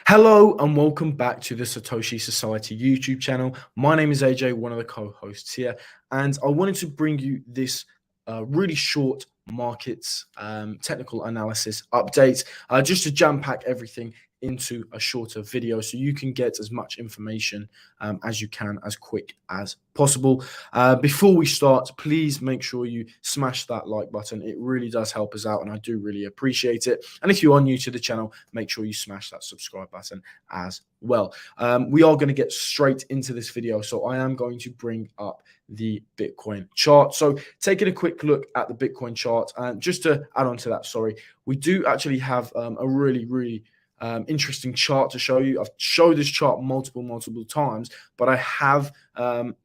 Hello and welcome back to the Satoshi Society YouTube channel. My name is AJ, one of the co-hosts here, and I wanted to bring you this really short markets technical analysis update just to jam pack everything into a shorter video so you can get as much information as you can as quick as possible. Before we start, please make sure you smash that like button. It really does help us out and I do really appreciate it. And if you are new to the channel, make sure you smash that subscribe button as well. We are going to get straight into this video, so I am going to bring up the Bitcoin chart. So taking a quick look at the Bitcoin chart, and just to add on to that, we do actually have a really interesting chart to show you. I've showed this chart multiple times, but I have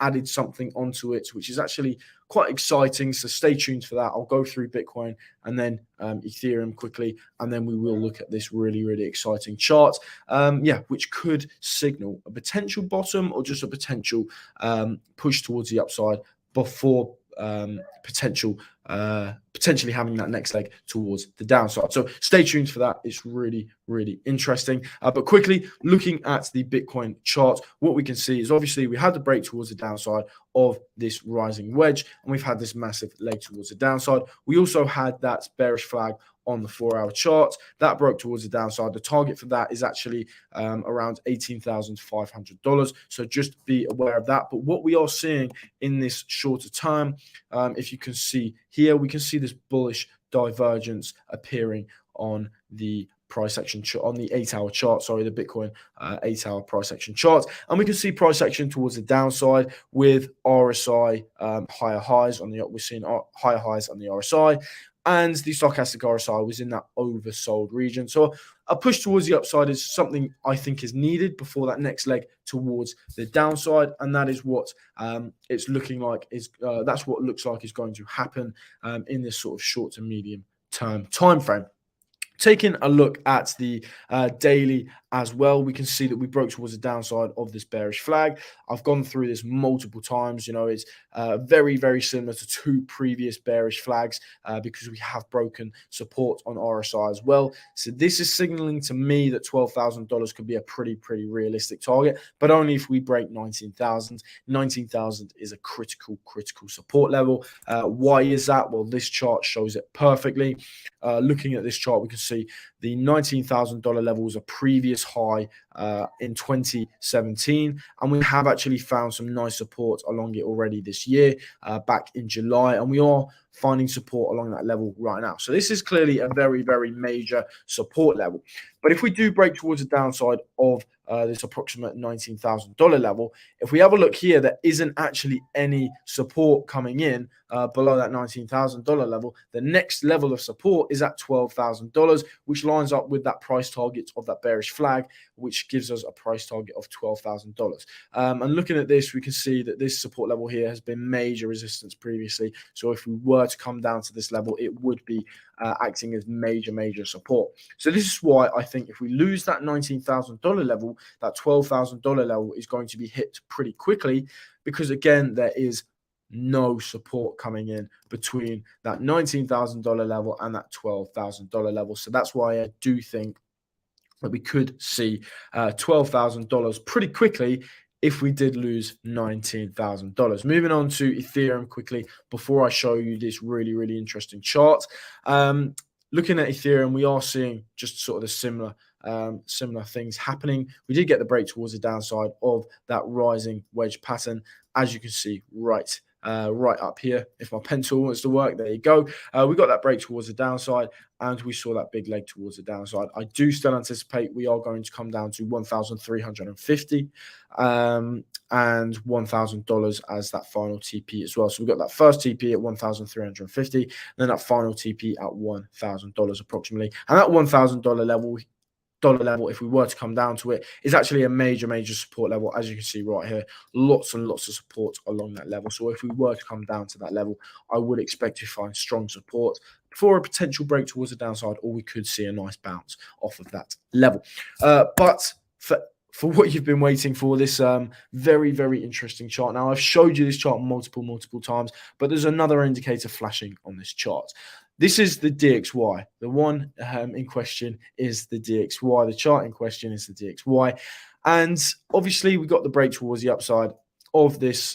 added something onto it which is actually quite exciting, so stay tuned for that. I'll go through Bitcoin and then Ethereum quickly, and then we will look at this really exciting chart, which could signal a potential bottom or just a potential push towards the upside before potentially having that next leg towards the downside. So stay tuned for that. It's really interesting. But quickly looking at the Bitcoin chart, what we can see is obviously we had the break towards the downside of this rising wedge, and we've had this massive leg towards the downside. We also had that bearish flag on the 4-hour chart that broke towards the downside. The target for that is actually around $18,500. So just be aware of that. But what we are seeing in this shorter time, if you can see here, we can see this bullish divergence appearing on the price action on the 8-hour chart, the Bitcoin 8-hour price action chart, and we can see price action towards the downside with RSI higher highs on the we're seeing higher highs on the RSI, and the stochastic RSI was in that oversold region. So a push towards the upside is something I think is needed before that next leg towards the downside, and that is what it's looking like that's what looks like is going to happen in this sort of short to medium term time frame. Taking a look at the daily as well, we can see that we broke towards the downside of this bearish flag. I've gone through this multiple times. It's very similar to two previous bearish flags because we have broken support on RSI as well. So this is signaling to me that $12,000 could be a pretty realistic target, but only if we break 19,000. 19,000 is a critical support level. Why is that? Well, this chart shows it perfectly. Looking at this chart, we can see the $19,000 level was a previous high in 2017, and we have actually found some nice support along it already this year, back in July, and we are finding support along that level right now. So this is clearly a very major support level. But if we do break towards the downside of this approximate $19,000 level, if we have a look here, there isn't actually any support coming in below that $19,000 level. The next level of support is at $12,000, which lines up with that price target of that bearish flag, which gives us a price target of $12,000. And looking at this, we can see that this support level here has been major resistance previously. So if we were to come down to this level, it would be acting as major support. So this is why I think if we lose that $19,000 level, that $12,000 level is going to be hit pretty quickly, because again, there is no support coming in between that $19,000 level and that $12,000 level. So that's why I do think that we could see $12,000 pretty quickly if we did lose $19,000. Moving on to Ethereum quickly before I show you this really interesting chart. Looking at Ethereum, we are seeing just sort of the similar things happening. We did get the break towards the downside of that rising wedge pattern, as you can see right up here. If my pencil wants to work, there you go. We got that break towards the downside, and we saw that big leg towards the downside. I do still anticipate we are going to come down to 1,350 and $1,000 as that final TP as well. So we got that first TP at 1,350, and then that final TP at $1,000 approximately. And that $1,000 level, if we were to come down to it, is actually a major support level. As you can see right here, lots and lots of support along that level. So if we were to come down to that level, I would expect to find strong support for a potential break towards the downside, or we could see a nice bounce off of that level. But for what you've been waiting for, this very interesting chart. Now, I've showed you this chart multiple times, but there's another indicator flashing on this chart. this is the DXY. The one in question is the DXY. The chart in question is the DXY. And obviously, we got the break towards the upside of this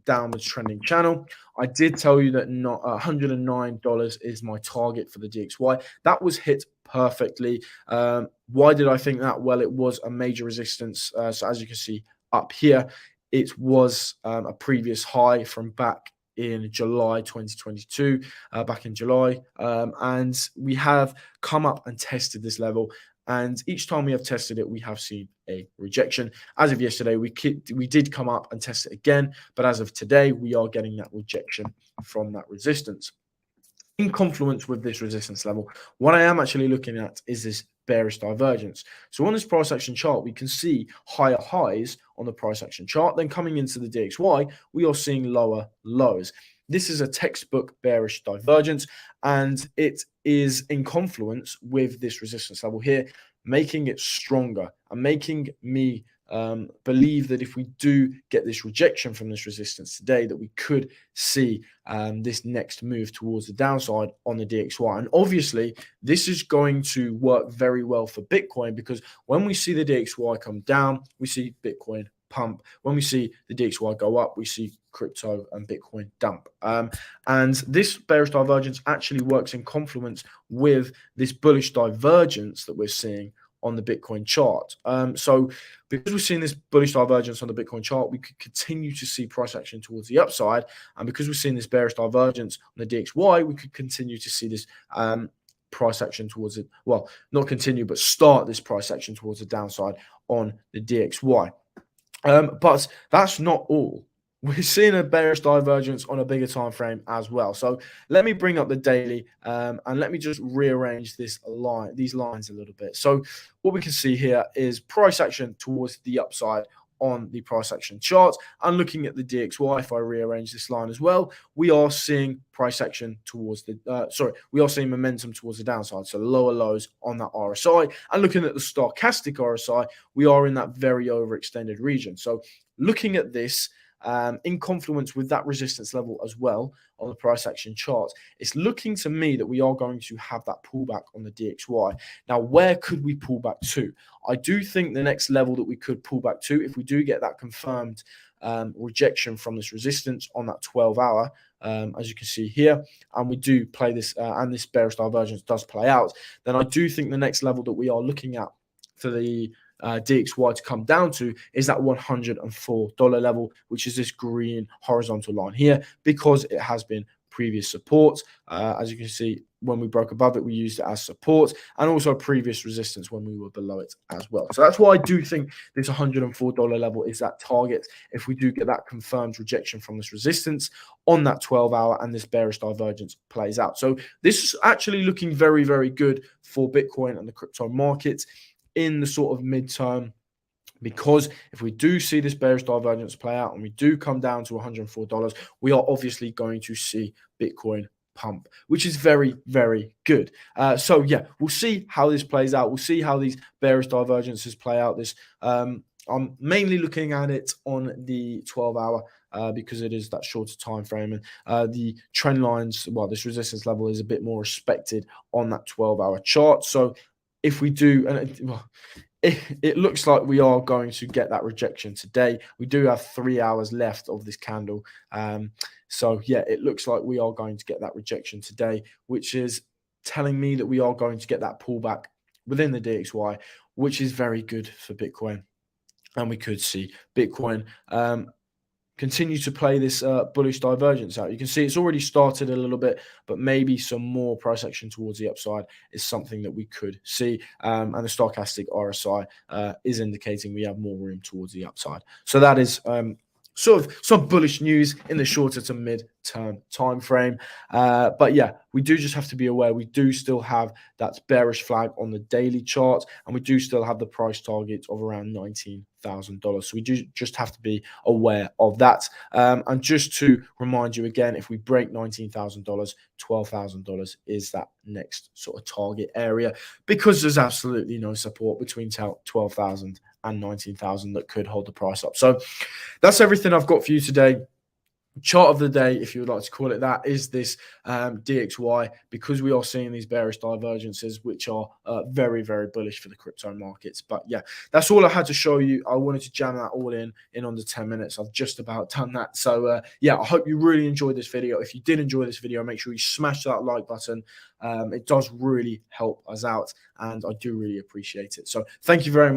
downwards trending channel. I did tell you that not $109 is my target for the DXY. That was hit perfectly. Why did I think that? Well, it was a major resistance. So as you can see up here, it was a previous high from back in July 2022, back in July. And we have come up and tested this level. And each time we have tested it, we have seen a rejection. As of yesterday, we did come up and test it again. But as of today, we are getting that rejection from that resistance. In confluence with this resistance level, what I am actually looking at is this bearish divergence. So on this price action chart, we can see higher highs on the price action chart. Then coming into the DXY, we are seeing lower lows. This is a textbook bearish divergence, and it is in confluence with this resistance level here, making it stronger and making me believe that if we do get this rejection from this resistance today, that we could see this next move towards the downside on the DXY. And obviously, this is going to work very well for Bitcoin, because when we see the DXY come down, we see Bitcoin pump. When we see the DXY go up, we see crypto and Bitcoin dump. And this bearish divergence actually works in confluence with this bullish divergence that we're seeing on the Bitcoin chart. So because we're seeing this bullish divergence on the Bitcoin chart, we could continue to see price action towards the upside. And because we're seeing this bearish divergence on the DXY, we could continue to see this price action towards it. Well, not continue, but start this price action towards the downside on the DXY. But that's not all. We're seeing a bearish divergence on a bigger time frame as well. So let me bring up the daily and let me just rearrange these lines a little bit. So what we can see here is price action towards the upside on the price action chart. And looking at the DXY, if I rearrange this line as well, we are seeing price action towards the we are seeing momentum towards the downside, so lower lows on that RSI. And looking at the stochastic RSI, we are in that very overextended region. So looking at this in confluence with that resistance level as well on the price action chart, it's looking to me that we are going to have that pullback on the DXY. Now, where could we pull back to? I do think the next level that we could pull back to, if we do get that confirmed rejection from this resistance on that 12-hour, as you can see here, and we do play this, and this bearish divergence does play out, then I do think the next level that we are looking at for the DXY to come down to is that $104 level, which is this green horizontal line here, because it has been previous support. As you can see, when we broke above it, we used it as support, and also previous resistance when we were below it as well. So that's why I do think this $104 level is that target if we do get that confirmed rejection from this resistance on that 12-hour and this bearish divergence plays out. So this is actually looking very, very good for Bitcoin and the crypto market in the sort of midterm, because if we do see this bearish divergence play out and we do come down to $104, we are obviously going to see Bitcoin pump, which is very, very good. So yeah, we'll see how this plays out. We'll see how these bearish divergences play out. I'm mainly looking at it on the 12-hour because it is that shorter time frame, and the trend lines, well, this resistance level is a bit more respected on that 12-hour chart. So if we do, and it looks like we are going to get that rejection today. We do have 3 hours left of this candle. So yeah, it looks like we are going to get that rejection today, which is telling me that we are going to get that pullback within the DXY, which is very good for Bitcoin. And we could see Bitcoin continue to play this bullish divergence out. You can see it's already started a little bit, but maybe some more price action towards the upside is something that we could see. And the stochastic RSI is indicating we have more room towards the upside. So that is sort of some bullish news in the shorter to mid-term time frame. But yeah, we do just have to be aware. We do still have that bearish flag on the daily chart, and we do still have the price target of around $19,000. So we do just have to be aware of that. And just to remind you again, if we break $19,000, $12,000 is that next sort of target area, because there's absolutely no support between 12,000 and 19,000 that could hold the price up. So that's everything I've got for you today. chart of the day, if you would like to call it that, is this DXY, because we are seeing these bearish divergences, which are very, very bullish for the crypto markets. But yeah, that's all I had to show you. I wanted to jam that all in under 10 minutes. I've just about done that. So yeah, I hope you really enjoyed this video. If you did enjoy this video, make sure you smash that like button. It does really help us out, and I do really appreciate it. So thank you very much.